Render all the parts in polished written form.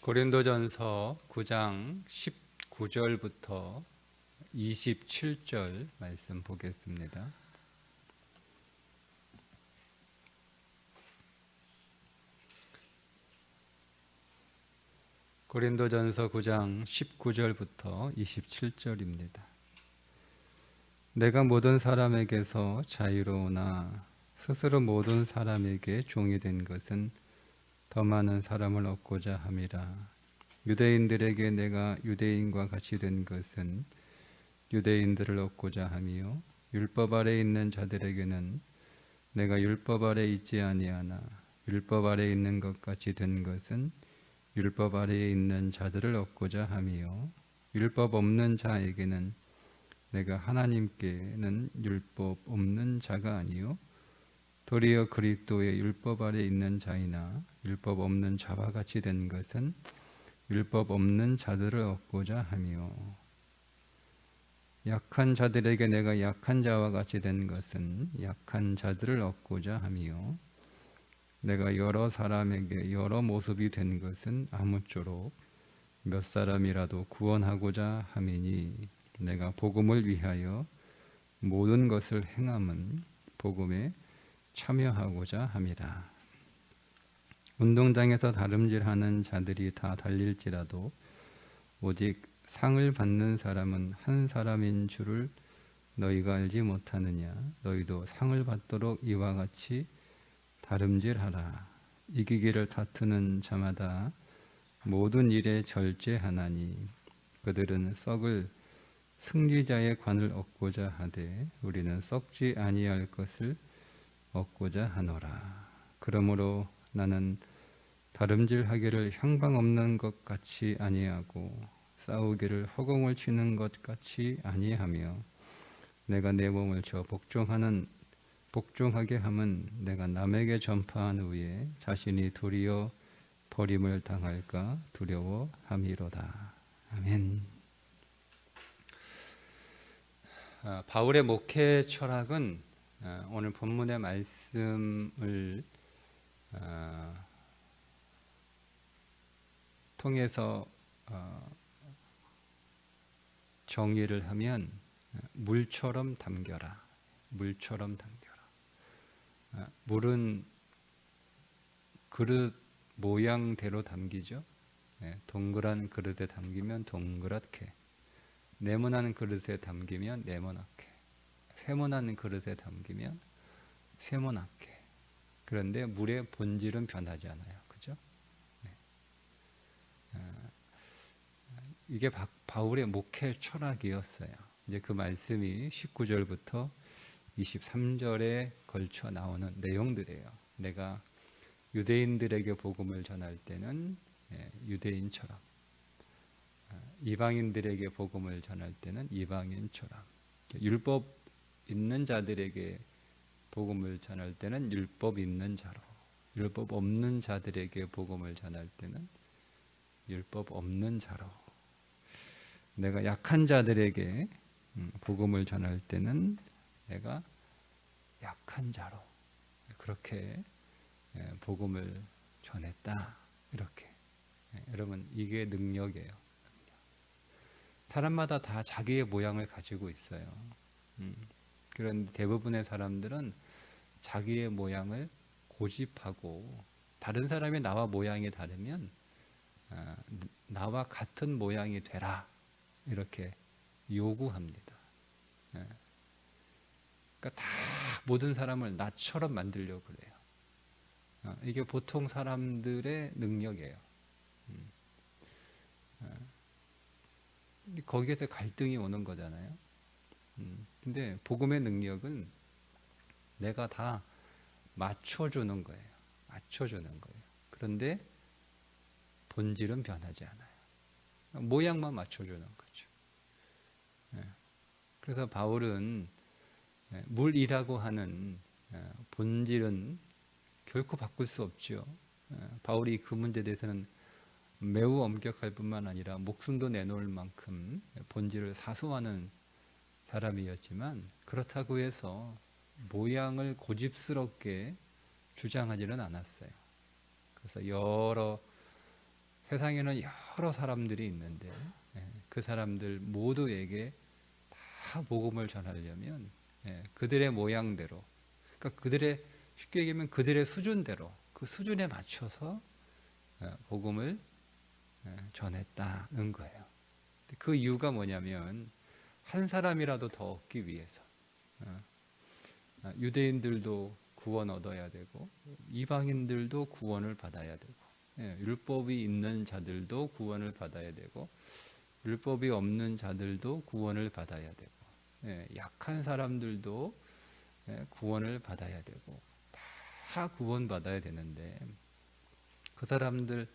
고린도전서 9장 19절부터 27절 말씀 보겠습니다. 고린도전서 9장 19절부터 27절입니다. 내가 모든 사람에게서 자유로우나 스스로 모든 사람에게 종이 된 것은 더 많은 사람을 얻고자 함이라. 유대인들에게 내가 유대인과 같이 된 것은 유대인들을 얻고자 함이요 율법 아래 있는 자들에게는 내가 율법 아래 있지 아니하나 율법 아래 있는 것 같이 된 것은 율법 아래에 있는 자들을 얻고자 함이요 율법 없는 자에게는 내가 하나님께는 율법 없는 자가 아니요 도리어 그리스도의 율법 아래 있는 자이나 율법 없는 자와 같이 된 것은 율법 없는 자들을 얻고자 함이요 약한 자들에게 내가 약한 자와 같이 된 것은 약한 자들을 얻고자 함이요 내가 여러 사람에게 여러 모습이 된 것은 아무쪼록 몇 사람이라도 구원하고자 함이니 내가 복음을 위하여 모든 것을 행함은 복음에 참여하고자 함이라. 운동장에서 다름질하는 자들이 다 달릴지라도 오직 상을 받는 사람은 한 사람인 줄을 너희가 알지 못하느냐. 너희도 상을 받도록 이와 같이 다름질하라. 이기기를 다투는 자마다 모든 일에 절제하나니 그들은 썩을 승리자의 관을 얻고자 하되 우리는 썩지 아니할 것을 얻고자 하노라. 그러므로 나는 다름질하기를 향방 없는 것 같이 아니하고 싸우기를 허공을 치는 것 같이 아니하며 내가 내 몸을 저 복종하게 함은 내가 남에게 전파한 후에 자신이 도리어 버림을 당할까 두려워함이로다. 아멘. 바울의 목회 철학은 오늘 본문의 말씀을 통해서 정의를 하면 물처럼 담겨라. 물처럼 담겨라. 물은 그릇 모양대로 담기죠. 동그란 그릇에 담기면 동그랗게, 네모난 그릇에 담기면 네모나게, 세모난 그릇에 담기면 세모나게. 그런데 물의 본질은 변하지 않아요. 그죠? 이게 바울의 목회 철학이었어요. 이제 그 말씀이 19절부터 23절에 걸쳐 나오는 내용들이에요. 내가 유대인들에게 복음을 전할 때는 유대인처럼, 이방인들에게 복음을 전할 때는 이방인처럼, 율법 있는 자들에게 복음을 전할 때는 율법 있는 자로, 율법 없는 자들에게 복음을 전할 때는 율법 없는 자로, 내가 약한 자들에게 복음을 전할 때는 내가 약한 자로 그렇게 복음을 전했다. 이렇게. 여러분, 이게 능력이에요. 사람마다 다 자기의 모양을 가지고 있어요. 그런데 대부분의 사람들은 자기의 모양을 고집하고 다른 사람이 나와 모양이 다르면 나와 같은 모양이 되라 이렇게 요구합니다. 그러니까 다 모든 사람을 나처럼 만들려고 그래요. 이게 보통 사람들의 능력이에요. 거기에서 갈등이 오는 거잖아요. 근데 복음의 능력은 내가 다 맞춰주는 거예요. 맞춰주는 거예요. 그런데 본질은 변하지 않아요. 모양만 맞춰주는 거죠. 그래서 바울은 물이라고 하는 본질은 결코 바꿀 수 없죠. 바울이 그 문제에 대해서는 매우 엄격할 뿐만 아니라 목숨도 내놓을 만큼 본질을 사수하는 사람이었지만 그렇다고 해서 모양을 고집스럽게 주장하지는 않았어요. 그래서 여러 세상에는 여러 사람들이 있는데 그 사람들 모두에게 다 복음을 전하려면 그들의 모양대로, 그러니까 그들의, 쉽게 얘기하면 그들의 수준대로, 그 수준에 맞춰서 복음을 전했다는 거예요. 그 이유가 뭐냐면 한 사람이라도 더 얻기 위해서. 유대인들도 구원 얻어야 되고 이방인들도 구원을 받아야 되고 율법이 있는 자들도 구원을 받아야 되고 율법이 없는 자들도 구원을 받아야 되고 약한 사람들도 구원을 받아야 되고 다 구원받아야 되는데 그 사람들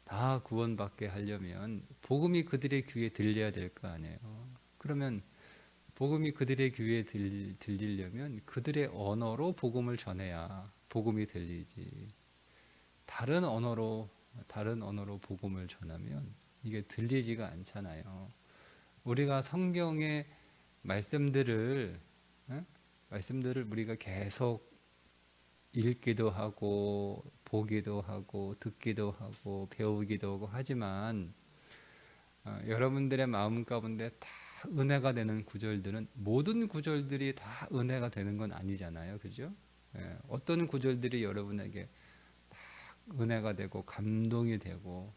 다 구원받게 하려면 복음이 그들의 귀에 들려야 될 거 아니에요. 그러면 복음이 그들의 귀에 들리려면 그들의 언어로 복음을 전해야 복음이 들리지. 다른 언어로 복음을 전하면 이게 들리지가 않잖아요. 우리가 성경의 말씀들을 우리가 계속 읽기도 하고 보기도 하고 듣기도 하고 배우기도 하고 하지만 여러분들의 마음 가운데 다 은혜가 되는 구절들은, 모든 구절들이 다 은혜가 되는 건 아니잖아요. 그죠? 어떤 구절들이 여러분에게 다 은혜가 되고 감동이 되고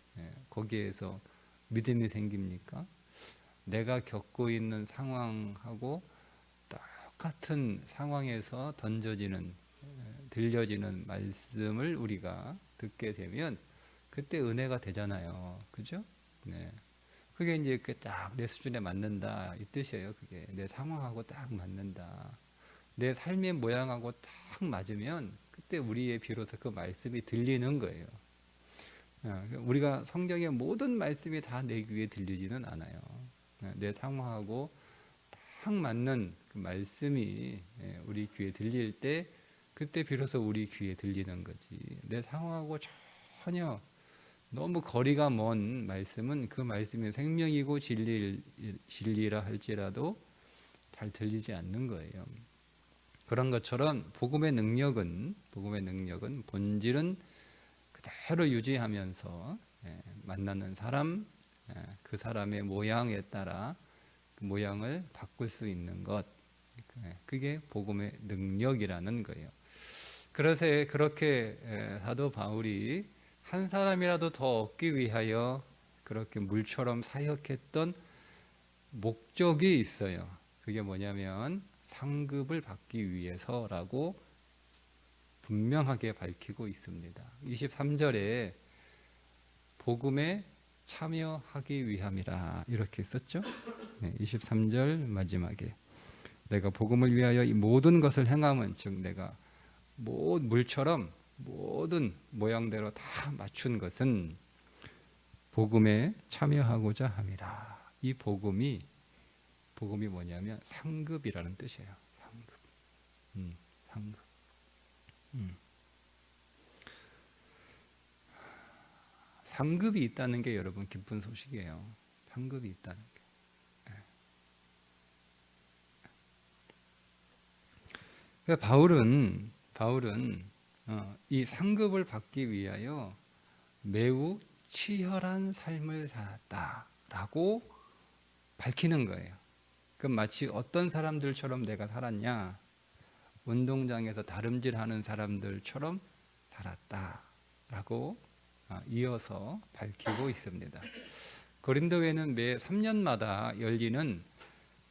거기에서 믿음이 생깁니까? 내가 겪고 있는 상황하고 똑같은 상황에서 들려지는 말씀을 우리가 듣게 되면 그때 은혜가 되잖아요. 그죠? 네. 그게 이제 딱 내 수준에 맞는다 이 뜻이에요. 그게 내 상황하고 딱 맞는다. 내 삶의 모양하고 딱 맞으면 그때 우리의 비로소 그 말씀이 들리는 거예요. 우리가 성경의 모든 말씀이 다 내 귀에 들리지는 않아요. 내 상황하고 딱 맞는 그 말씀이 우리 귀에 들릴 때 그때 비로소 우리 귀에 들리는 거지. 내 상황하고 전혀 너무 거리가 먼 말씀은 그 말씀이 생명이고 진리라 할지라도 잘 들리지 않는 거예요. 그런 것처럼 복음의 능력은 본질은 그대로 유지하면서 만나는 사람, 그 사람의 모양에 따라 그 모양을 바꿀 수 있는 것, 그게 복음의 능력이라는 거예요. 그래서 그렇게 사도 바울이 한 사람이라도 더 얻기 위하여 그렇게 물처럼 사역했던 목적이 있어요. 그게 뭐냐면 상급을 받기 위해서라고 분명하게 밝히고 있습니다. 23절에 복음에 참여하기 위함이라 이렇게 썼죠. 23절 마지막에 내가 복음을 위하여 이 모든 것을 행함은, 즉 내가 물처럼 모든 모양대로 다 맞춘 것은 복음에 참여하고자 함이라. 이 복음이 뭐냐면 상급이라는 뜻이에요. 상급. 상급이 있다는 게 여러분 기쁜 소식이에요. 상급이 있다는 게. 바울은 이 상급을 받기 위하여 매우 치열한 삶을 살았다라고 밝히는 거예요. 그럼 마치 어떤 사람들처럼 내가 살았냐? 운동장에서 다름질하는 사람들처럼 살았다라고 이어서 밝히고 있습니다. 고린도에는 매 3년마다 열리는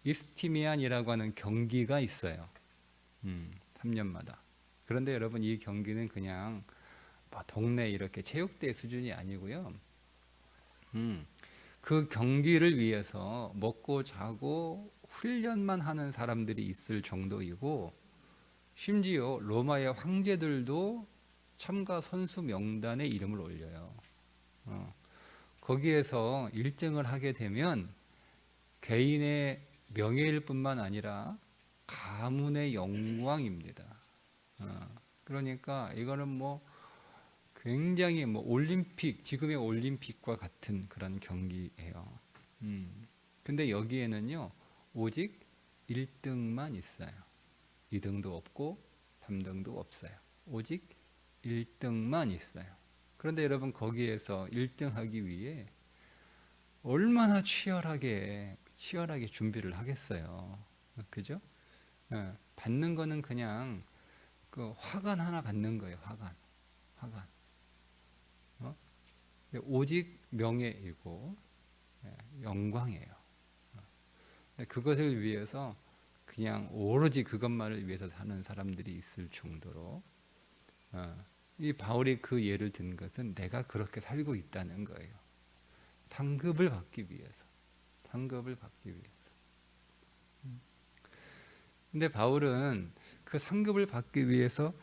이스티미안이라고 하는 경기가 있어요. 3년마다. 그런데 여러분, 이 경기는 그냥 동네 이렇게 체육대 수준이 아니고요. 그 경기를 위해서 먹고 자고 훈련만 하는 사람들이 있을 정도이고, 심지어 로마의 황제들도 참가 선수 명단에 이름을 올려요. 거기에서 1등을 하게 되면 개인의 명예일 뿐만 아니라 가문의 영광입니다. 그러니까 이거는 굉장히 올림픽, 지금의 올림픽과 같은 그런 경기예요. 근데 여기에는요, 오직 1등만 있어요. 2등도 없고 3등도 없어요. 오직 1등만 있어요. 그런데 여러분 거기에서 1등 하기 위해 얼마나 치열하게 준비를 하겠어요. 그죠? 받는 거는 그냥 그 화관 하나 받는 거예요. 화관. 오직 명예이고 영광이에요. 그것을 위해서 그냥 오로지 그것만을 위해서 사는 사람들이 있을 정도로 이 바울이 그 예를 든 것은 내가 그렇게 살고 있다는 거예요. 상급을 받기 위해서. 근데 바울은 그 상급을 받기 위해서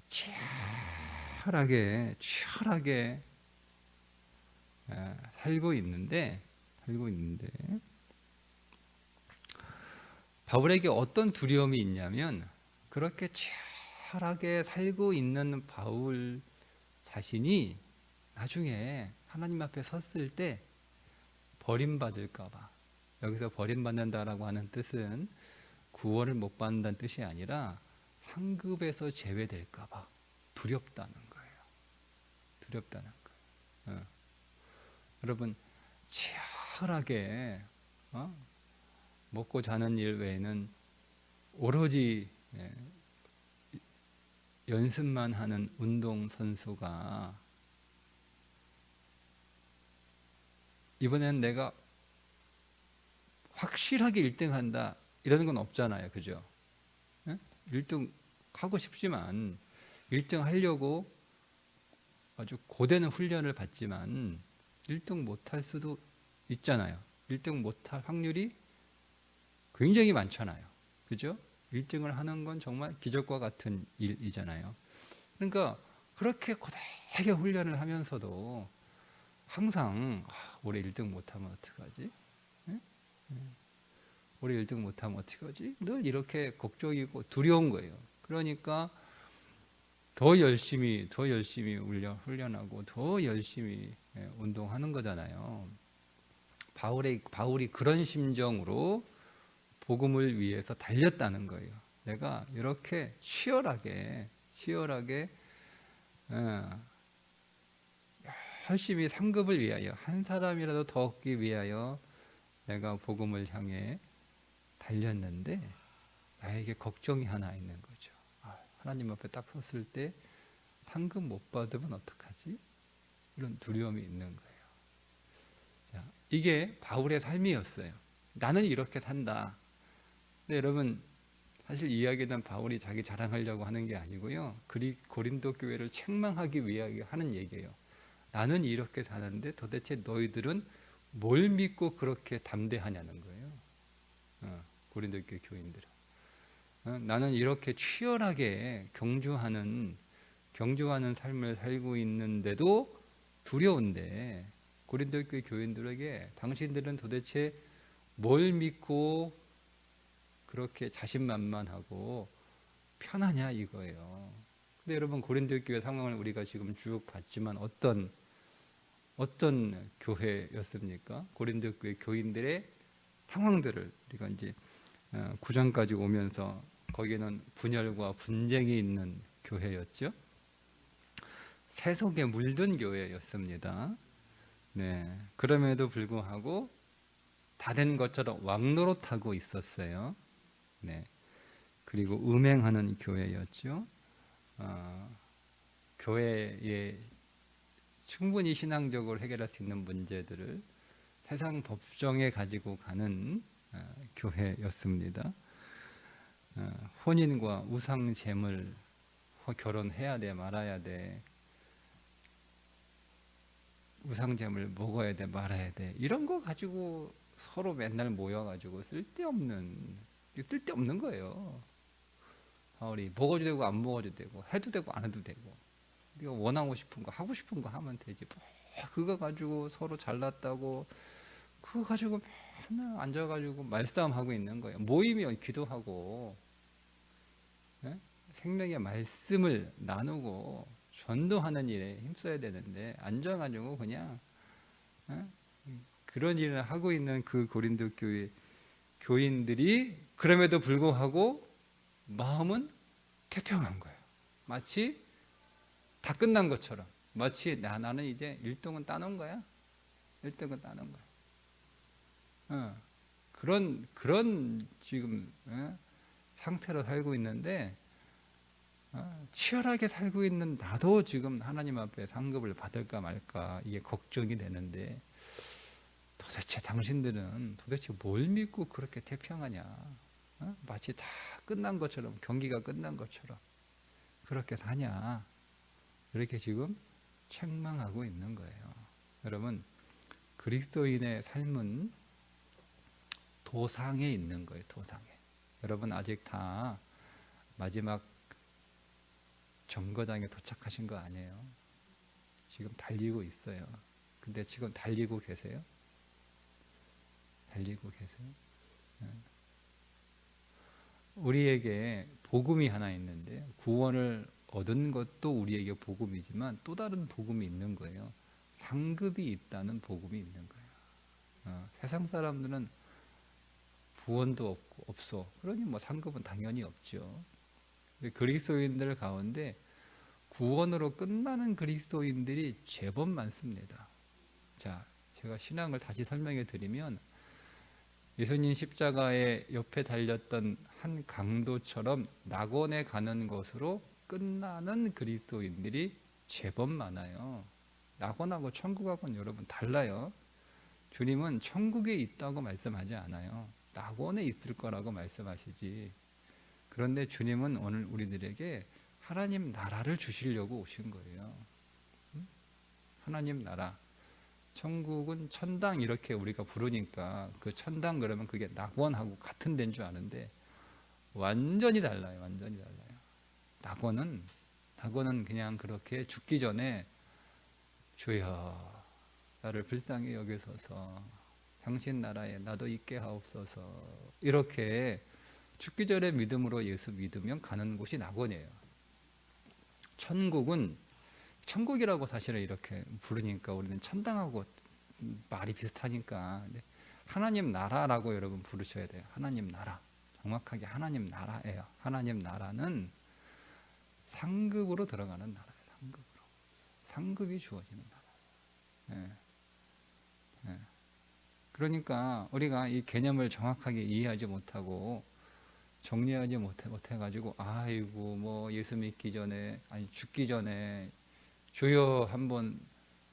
치열하게 살고 있는데 바울에게 어떤 두려움이 있냐면 그렇게 치열하게 살고 있는 바울 자신이 나중에 하나님 앞에 섰을 때 버림받을까 봐. 여기서 버림받는다라고 하는 뜻은 구원을 못 받는다는 뜻이 아니라 상급에서 제외될까 봐 두렵다는 거예요. 여러분 치열하게 먹고 자는 일 외에는 오로지 연습만 하는 운동선수가 이번에는 내가 확실하게 1등 한다 이러는 건 없잖아요. 그죠? 1등 하고 싶지만 1등 하려고 아주 고되는 훈련을 받지만 1등 못할 수도 있잖아요. 1등 못할 확률이 굉장히 많잖아요. 그죠? 1등을 하는 건 정말 기적과 같은 일이잖아요. 그러니까 그렇게 고되게 훈련을 하면서도 항상 올해 1등 못하면 어떡하지? 올해 1등 못하면 어떡하지? 늘 이렇게 걱정이고 두려운 거예요. 그러니까 더 열심히 훈련하고 더 열심히 운동하는 거잖아요. 바울이 그런 심정으로 복음을 위해서 달렸다는 거예요. 내가 이렇게 치열하게 열심히 상급을 위하여 한 사람이라도 더 얻기 위하여 내가 복음을 향해 달렸는데 나에게 걱정이 하나 있는 거죠. 하나님 앞에 딱 섰을 때 상급 못 받으면 어떡하지? 이런 두려움이 있는 거예요. 자, 이게 바울의 삶이었어요. 나는 이렇게 산다. 근데 여러분 사실 이야기는 바울이 자기 자랑하려고 하는 게 아니고요. 고린도 교회를 책망하기 위해 하는 얘기예요. 나는 이렇게 사는데 도대체 너희들은 뭘 믿고 그렇게 담대하냐는 거예요. 고린도 교회 교인들은. 나는 이렇게 치열하게 경주하는 삶을 살고 있는데도 두려운데 고린도 교회 교인들에게 당신들은 도대체 뭘 믿고 그렇게 자신만만하고 편하냐 이거예요. 근데 여러분 고린도 교회 상황을 우리가 지금 쭉 봤지만 어떤 교회였습니까? 고린도 교회 교인들의 상황들을 우리가 이제 9장까지 오면서 거기는 분열과 분쟁이 있는 교회였죠. 세속에 물든 교회였습니다. 네, 그럼에도 불구하고 다 된 것처럼 왕노릇하고 있었어요. 네, 그리고 음행하는 교회였죠. 교회에 충분히 신앙적으로 해결할 수 있는 문제들을 세상 법정에 가지고 가는 교회였습니다. 혼인과 우상 제물, 결혼해야 돼 말아야 돼, 우상 제물 먹어야 돼 말아야 돼, 이런 거 가지고 서로 맨날 모여가지고 쓸데없는 거예요. 바울이 먹어도 되고 안 먹어도 되고 해도 되고 안 해도 되고 네가 원하고 싶은 거 하고 싶은 거 하면 되지. 그거 가지고 서로 잘났다고 그거 가지고 맨날 앉아가지고 말싸움하고 있는 거예요. 모이면 기도하고 생명의 말씀을 나누고 전도하는 일에 힘써야 되는데 앉아가지고 그냥 그런 일을 하고 있는 그 고린도 교회 교인들이 그럼에도 불구하고 마음은 태평한 거예요. 마치 다 끝난 것처럼. 마치 나는 이제 1등은 따놓은 거야. 1등은 따놓은 거야. 그런 지금 상태로 살고 있는데 치열하게 살고 있는 나도 지금 하나님 앞에 상급을 받을까 말까 이게 걱정이 되는데 도대체 당신들은 도대체 뭘 믿고 그렇게 태평하냐? 마치 다 끝난 것처럼 경기가 끝난 것처럼 그렇게 사냐? 이렇게 지금 책망하고 있는 거예요. 여러분 그리스도인의 삶은 도상에 있는 거예요. 도상에. 여러분 아직 다 마지막 정거장에 도착하신 거 아니에요. 지금 달리고 있어요. 근데 지금 달리고 계세요? 달리고 계세요? 우리에게 복음이 하나 있는데 구원을 얻은 것도 우리에게 복음이지만 또 다른 복음이 있는 거예요. 상급이 있다는 복음이 있는 거예요. 세상 사람들은 구원도 없어. 그러니 뭐 상급은 당연히 없죠. 그리스도인들 가운데 구원으로 끝나는 그리스도인들이 제법 많습니다. 자, 제가 신앙을 다시 설명해 드리면 예수님 십자가의 옆에 달렸던 한 강도처럼 낙원에 가는 것으로 끝나는 그리스도인들이 제법 많아요. 낙원하고 천국하고는 여러분 달라요. 주님은 천국에 있다고 말씀하지 않아요. 낙원에 있을 거라고 말씀하시지. 그런데 주님은 오늘 우리들에게 하나님 나라를 주시려고 오신 거예요. 하나님 나라. 천국은 천당 이렇게 우리가 부르니까 그 천당 그러면 그게 낙원하고 같은 데인 줄 아는데 완전히 달라요. 완전히 달라요. 낙원은 그냥 그렇게 죽기 전에 주여 나를 불쌍히 여기소서 당신 나라에 나도 있게 하옵소서 이렇게 죽기 전에 믿음으로 예수 믿으면 가는 곳이 낙원이에요. 천국이라고 사실은 이렇게 부르니까 우리는 천당하고 말이 비슷하니까 하나님 나라라고 여러분 부르셔야 돼요. 하나님 나라. 정확하게 하나님 나라예요. 하나님 나라는 상급으로 들어가는 나라예요. 상급으로. 상급이 주어지는 나라. 그러니까 우리가 이 개념을 정확하게 이해하지 못하고 정리하지 못해가지고 아이고 뭐 예수 믿기 전에 아니 죽기 전에 주여 한번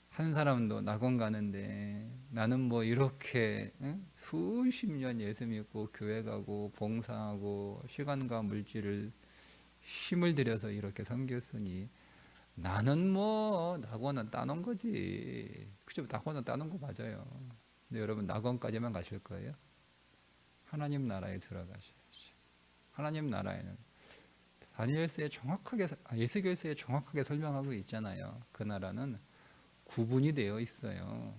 한 사람도 낙원 가는데 나는 뭐 이렇게 수십 년 예수 믿고 교회 가고 봉사하고 시간과 물질을 힘을 들여서 이렇게 섬겼으니 나는 뭐 낙원은 따놓은 거지. 그죠? 낙원은 따놓은 거 맞아요. 근데 여러분 낙원까지만 가실 거예요? 하나님 나라에 들어가셔야죠. 하나님 나라에는 다니엘서에 정확하게 에스겔서에 정확하게 설명하고 있잖아요. 그 나라는 구분이 되어 있어요.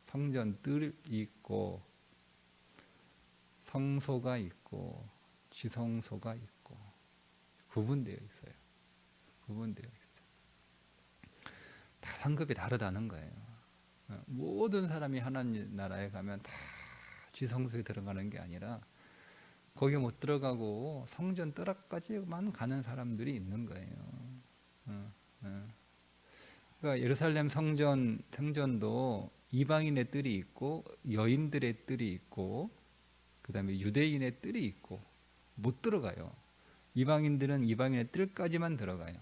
성전 뜰이 있고 성소가 있고 지성소가 있고 구분되어 있어요. 구분되어 있어요. 다 상급이 다르다는 거예요. 모든 사람이 하나님 나라에 가면 다 지성소에 들어가는 게 아니라 거기 못 들어가고 성전 뜰까지만 가는 사람들이 있는 거예요. 그러니까 예루살렘 성전도 이방인의 뜰이 있고 여인들의 뜰이 있고 그 다음에 유대인의 뜰이 있고 못 들어가요. 이방인들은 이방인의 뜰까지만 들어가요.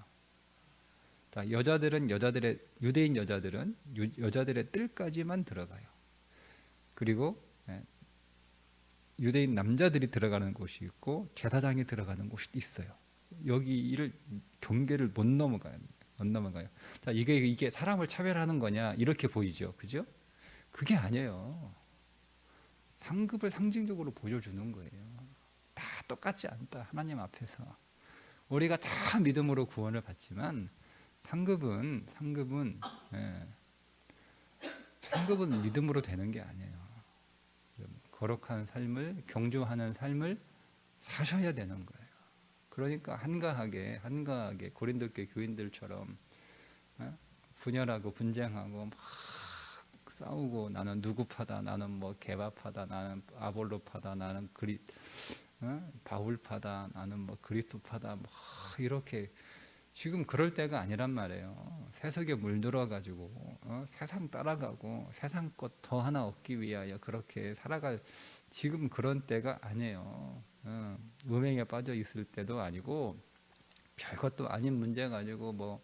유대인 여자들은 여자들의 뜰까지만 들어가요. 그리고 유대인 남자들이 들어가는 곳이 있고 제사장이 들어가는 곳이 있어요. 여기를 경계를 못 넘어가요. 자, 이게 사람을 차별하는 거냐 이렇게 보이죠, 그죠? 그게 아니에요. 상급을 상징적으로 보여주는 거예요. 다 똑같지 않다. 하나님 앞에서 우리가 다 믿음으로 구원을 받지만 상급은 믿음으로 되는 게 아니에요. 거룩한 삶을 경주하는 삶을 사셔야 되는 거예요. 그러니까 한가하게 고린도교 교인들처럼 분열하고 분쟁하고 막 싸우고 나는 누구 파다, 나는 뭐 게바 파다, 나는 아볼로 파다, 나는 바울 파다, 나는 뭐 그리스도 파다, 막 이렇게 지금 그럴 때가 아니란 말이에요. 세속에 물들어가지고 세상 따라가고 세상 것 더 하나 얻기 위하여 그렇게 살아갈 지금 그런 때가 아니에요. 음행에 빠져 있을 때도 아니고 별것도 아닌 문제 가지고 뭐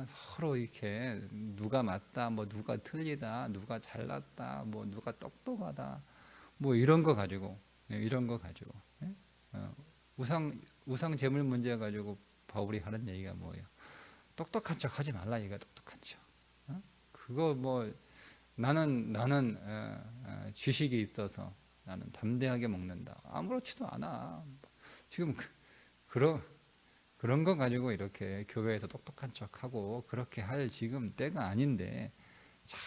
서로 이렇게 누가 맞다, 뭐 누가 틀리다, 누가 잘났다, 뭐 누가 똑똑하다, 뭐 이런 거 가지고 이런 거 가지고 어, 우상 재물 문제 가지고 바울이 하는 얘기가 뭐예요? 똑똑한 척 하지 말라 이거 똑똑한 척. 그거 뭐 나는 지식이 있어서 나는 담대하게 먹는다. 아무렇지도 않아. 지금 그런 거 가지고 이렇게 교회에서 똑똑한 척하고 그렇게 할 지금 때가 아닌데 참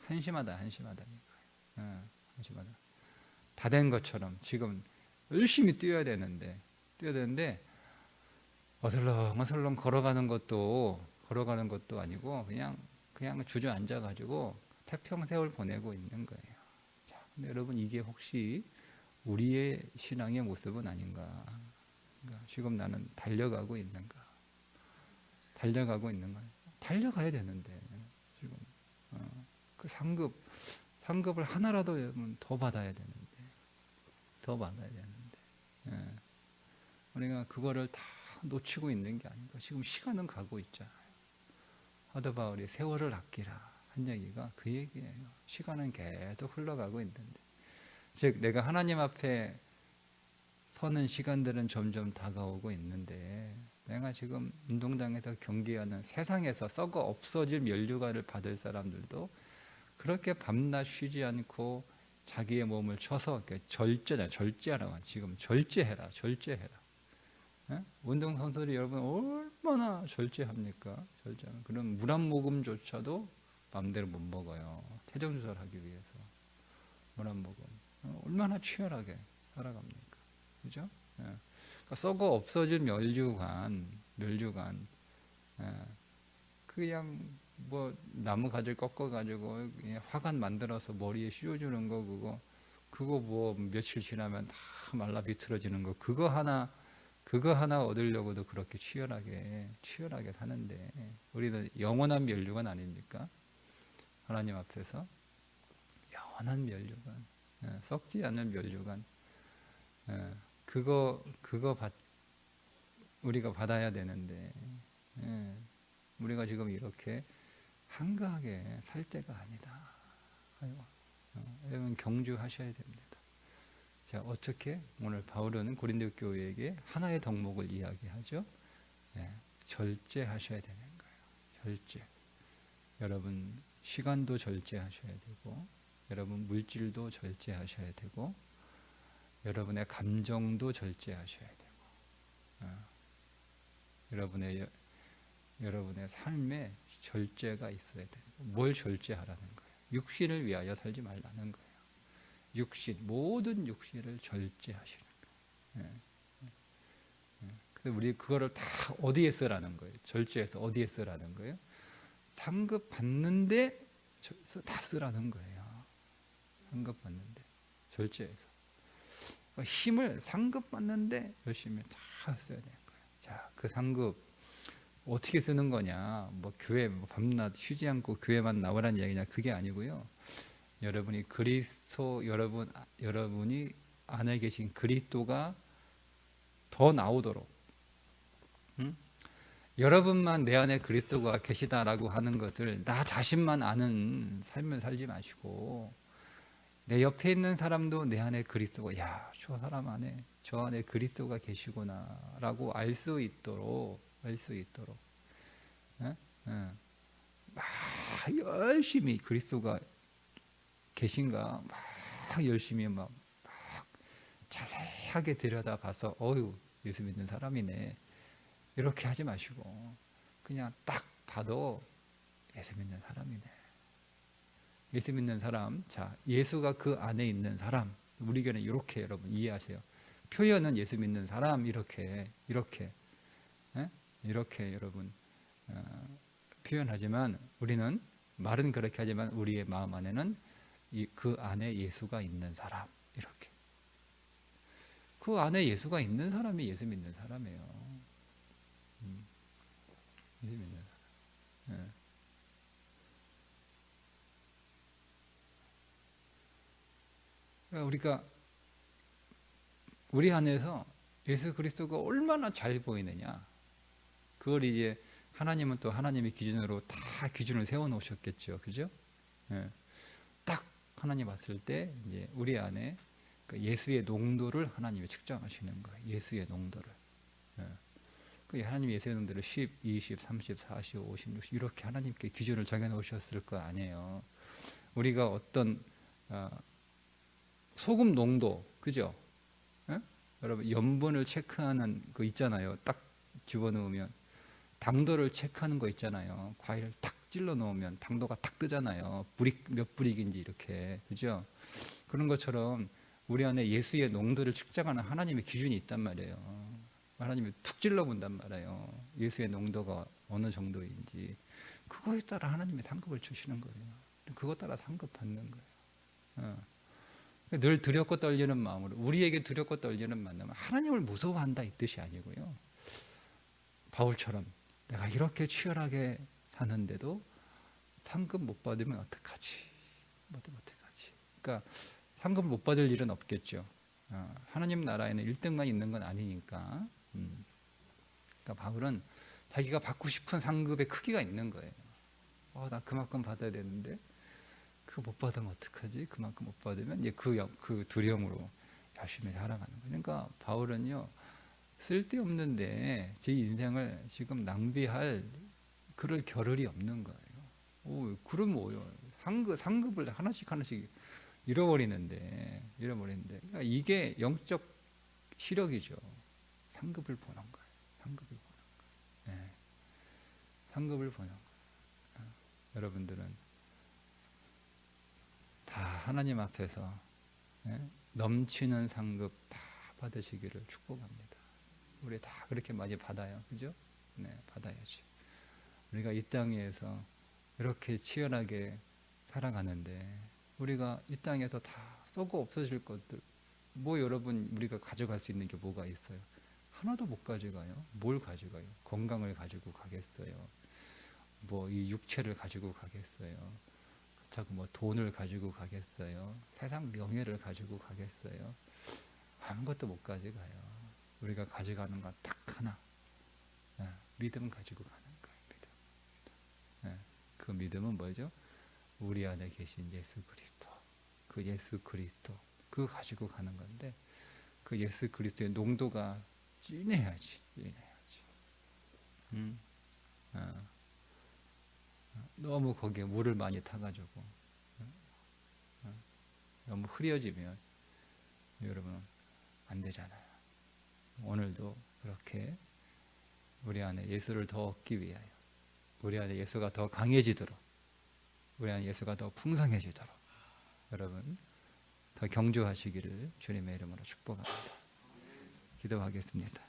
한심하다. 한심하다. 다 된 것처럼 지금 열심히 뛰어야 되는데 어슬렁어슬렁 걸어가는 것도 아니고 그냥 주저앉아 가지고 태평세월 보내고 있는 거예요. 자, 근데 여러분 이게 혹시 우리의 신앙의 모습은 아닌가? 그러니까 지금 나는 달려가고 있는가? 달려가야 되는데 지금 그 상급을 하나라도 여러분 더 받아야 되는데 예. 우리가 그거를 다 놓치고 있는 게 아닌가. 지금 시간은 가고 있잖아요. 사도 바울이 세월을 아끼라 한 얘기가 그 얘기예요. 시간은 계속 흘러가고 있는데 즉 내가 하나님 앞에 서는 시간들은 점점 다가오고 있는데 내가 지금 운동장에서 경기하는 세상에서 썩어 없어질 면류관을 받을 사람들도 그렇게 밤낮 쉬지 않고 자기의 몸을 쳐서 절제하라. 지금 절제해라. 운동선수들이 여러분 얼마나 절제합니까? 그럼 물 한 모금조차도 마음대로 못 먹어요. 체중 조절하기 위해서 물 한 모금 얼마나 치열하게 살아갑니까? 그죠? 그러니까 썩어 없어질 멸류관 그냥 뭐 나무 가지를 꺾어 가지고 화관 만들어서 머리에 씌워주는 거 그거 뭐 며칠 지나면 다 말라 비틀어지는 거 그거 하나 얻으려고도 그렇게 치열하게 사는데 우리는 영원한 멸류관 아닙니까? 하나님 앞에서 영원한 멸류관, 썩지 않는 멸류관, 그거 우리가 받아야 되는데 우리가 지금 이렇게 한가하게 살 때가 아니다. 여러분 경주하셔야 됩니다. 자, 어떻게 오늘 바울은 고린도 교회에게 하나의 덕목을 이야기하죠. 절제하셔야 되는 거예요. 절제. 여러분 시간도 절제하셔야 되고, 여러분 물질도 절제하셔야 되고, 여러분의 감정도 절제하셔야 되고, 여러분의 삶에 절제가 있어야 되고, 뭘 절제하라는 거예요? 육신을 위하여 살지 말라는 거예요. 모든 육신을 절제하시는 거예요. 근데 우리 그거를 다 어디에 쓰라는 거예요? 절제해서 어디에 쓰라는 거예요? 상급 받는데 다 쓰라는 거예요. 상급 받는데 절제해서 힘을 상급 받는데 열심히 다 써야 되는 거예요. 자, 그 상급 어떻게 쓰는 거냐? 뭐 교회 밤낮 쉬지 않고 교회만 나오라는 이야기냐? 그게 아니고요. 여러분이 여러분이 안에 계신 그리스도가 더 나오도록, 여러분만 내 안에 그리스도가 계시다라고 하는 것을 나 자신만 아는 삶을 살지 마시고 내 옆에 있는 사람도 내 안에 그리스도가 저 안에 그리스도가 계시구나라고 알 수 있도록 막 열심히 그리스도가 계신가 막 열심히 막 자세하게 들여다봐서 예수 믿는 사람이네 이렇게 하지 마시고 그냥 딱 봐도 예수 믿는 사람이네. 예수 믿는 사람, 자 예수가 그 안에 있는 사람, 우리 교회는 이렇게 여러분 이해하세요. 표현은 예수 믿는 사람 이렇게 여러분 표현하지만 우리는 말은 그렇게 하지만 우리의 마음 안에는 그 안에 예수가 있는 사람 이렇게. 그 안에 예수가 있는 사람이 예수 믿는 사람이에요. 예수 믿는 사람. 예. 그러니까 우리가 우리 안에서 예수 그리스도가 얼마나 잘 보이느냐, 그걸 이제 하나님은 또 하나님의 기준으로 다 기준을 세워 놓으셨겠죠, 그죠? 예. 딱 하나님 봤을 때 이제 우리 안에 그 예수의 농도를 하나님이 측정하시는 거예요. 예수의 농도를. 예. 그 하나님이 예수의 농도를 10, 20, 30, 40, 50, 60 이렇게 하나님께 기준을 정해 놓으셨을 거 아니에요. 우리가 어떤 소금 농도, 그죠? 예? 여러분 염분을 체크하는 거 있잖아요. 딱 집어넣으면 당도를 체크하는 거 있잖아요. 과일을 탁 찔러 넣으면 당도가 탁 뜨잖아요. 몇 브릭인지 이렇게, 그죠? 그런 것처럼 우리 안에 예수의 농도를 측정하는 하나님의 기준이 있단 말이에요. 하나님이 툭 찔러 본단 말이에요. 예수의 농도가 어느 정도인지. 그거에 따라 하나님이 상급을 주시는 거예요. 그것 따라 상급 받는 거예요. 늘 두렵고 떨리는 마음으로, 우리에게 두렵고 떨리는 마음은 하나님을 무서워한다 이 뜻이 아니고요. 바울처럼 내가 이렇게 치열하게 사는데도 상급 못 받으면 어떡하지? 그러니까 상급을 못 받을 일은 없겠죠. 하나님 나라에는 1등만 있는 건 아니니까. 그러니까 바울은 자기가 받고 싶은 상급의 크기가 있는 거예요. 나 그만큼 받아야 되는데 그거 못 받으면 어떡하지? 그만큼 못 받으면 이제 그 두려움으로 열심히 살아가는 거예요. 그러니까 바울은요, 쓸데없는데 제 인생을 지금 낭비할 그럴 겨를이 없는 거예요. 그럼 뭐요? 상급을 하나씩 잃어버리는데. 그러니까 이게 영적 시력이죠. 상급을 보는 거예요. 네. 상급을 보는 거예요. 여러분들은 다 하나님 앞에서 넘치는 상급 다 받으시기를 축복합니다. 우리 다 그렇게 많이 받아요, 그죠? 네, 받아야지. 우리가 이 땅에서 이렇게 치열하게 살아가는데 우리가 이 땅에서 다 썩어 없어질 것들, 여러분 우리가 가져갈 수 있는 게 뭐가 있어요? 하나도 못 가져가요. 뭘 가져가요? 건강을 가지고 가겠어요? 이 육체를 가지고 가겠어요? 그렇다고 돈을 가지고 가겠어요? 세상 명예를 가지고 가겠어요? 아무것도 못 가져가요. 우리가 가져가는 건 딱 하나, 믿음 가지고 가는 거예요. 믿음. 그 믿음은 뭐죠? 우리 안에 계신 예수 그리스도, 그 예수 그리스도 그거 가지고 가는 건데, 그 예수 그리스도의 농도가 진해야지. 너무 거기에 물을 많이 타가지고 너무 흐려지면 여러분 안 되잖아요. 오늘도 그렇게 우리 안에 예수를 더 얻기 위하여, 우리 안에 예수가 더 강해지도록, 우리 안에 예수가 더 풍성해지도록 여러분 더 경주하시기를 주님의 이름으로 축복합니다. 기도하겠습니다.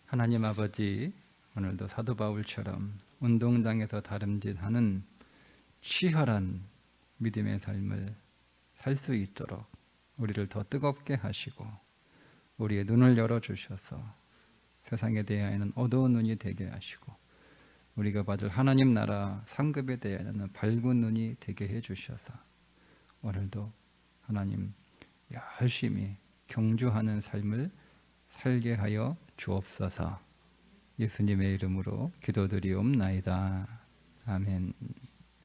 하나님 아버지, 오늘도 사도 바울처럼 운동장에서 다름질하는 치열한 믿음의 삶을 살 수 있도록 우리를 더 뜨겁게 하시고 우리의 눈을 열어주셔서 세상에 대하여는 어두운 눈이 되게 하시고 우리가 받을 하나님 나라 상급에 대하여는 밝은 눈이 되게 해주셔서 오늘도 하나님 열심히 경주하는 삶을 살게 하여 주옵소서. 예수님의 이름으로 기도드리옵나이다. 아멘.